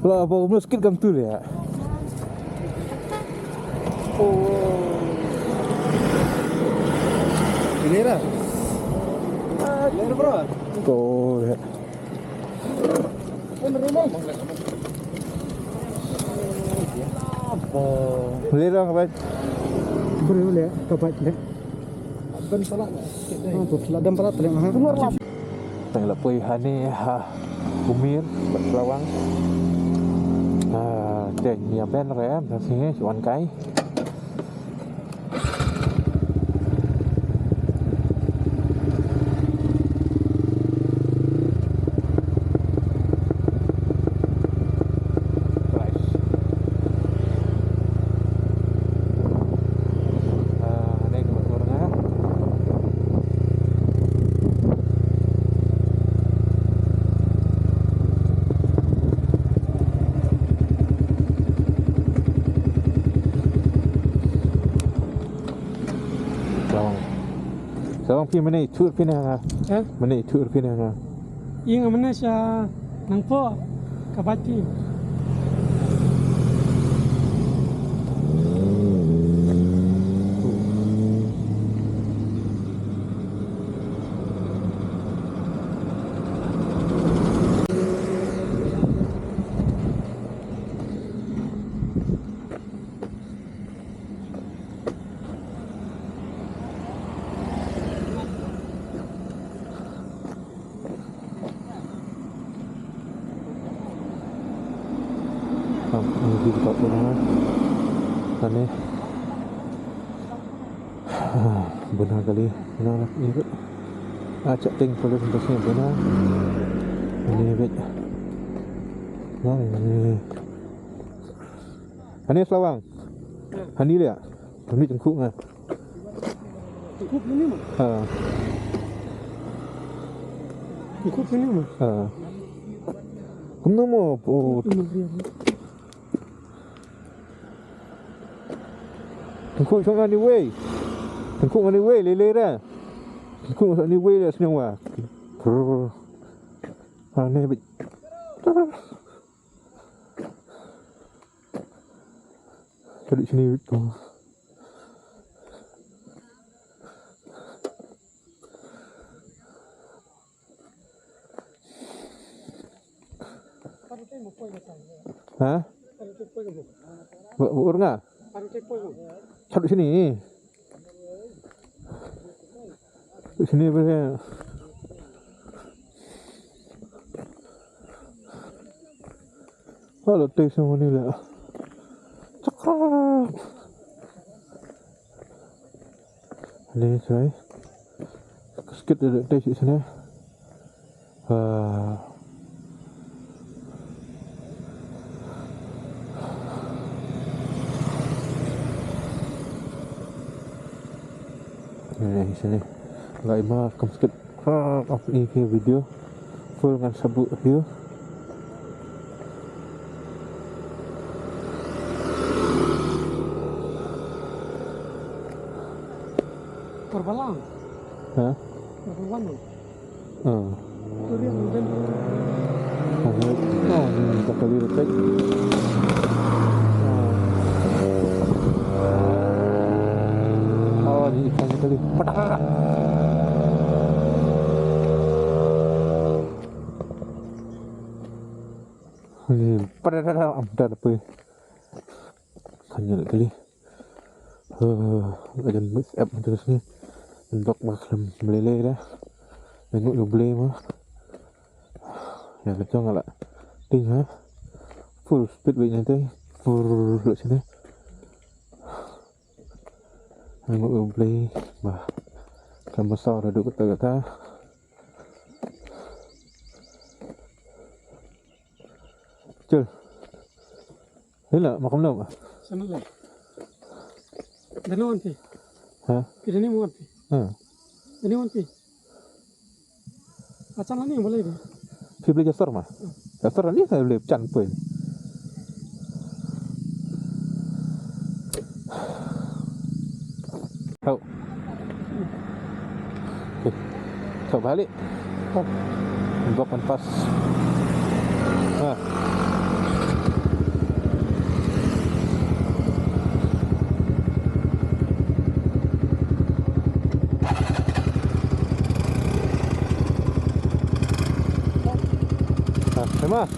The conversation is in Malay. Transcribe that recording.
Lah bawa sikit kam tu ya. Oh. Ini lah. Ini bro. Oh ya. Boleh dah kapan? Boleh kapan deh. Ban salah. Oh, tu ladam parat le mah. Tang lapoi hani ha Umir Lawang. Trên nhà bên rẽ là sẽ chọn cái Sekarang pergi mana? Tur pergi mana? Mana tur pergi mana? Yang mana sya nangpo kapati. Ini buka rumah. Sana. Benar kali. Benar lah ni kot. Acak ting polis sini benar. Ini bet. Nah ini. Ini Selawang. Hani dia. Ini cengkuk ngah. Cukup ini mah. Cukup ini mah. Kamu mau po. Tengkuk sang ni way. Tengkuk ni way lele dah. Tengkuk sang ni way dah senang wah. Ni bet. Cari sini tu. Ha? Orang ah? Cari sini. Di sini boleh. Kalau tes semua ni lah. Cakap. Ini saya. Sikit ada tes di sini. Di sini nggak ima sedikit ini video full dengan sabuk view. Terbalang. Hah? Terbalang. Tu dia mungkin. Ini tak kali retek. Ni ikan kali. Padak. Ni padak amdar apa? Kanya kali. Ajan mix app terus ni. Untuk maklum meleleh dah. Tengok you boleh mah. Ya kacau enggak lah. Ting ha. Full speed baiknya tu. Full kat sini. Tengok play bah kan besar dah duduk kata-kata. Cul. Hela makan belum? Sana lah. Dalawan pi. Ha? Pilih ni muat pi. Dalawan pi. Acan ni boleh pi. Pi boleh jasar mah. Jasar ni saya boleh can pun. Tahu. Okey. So balik. Buat pas. Terima.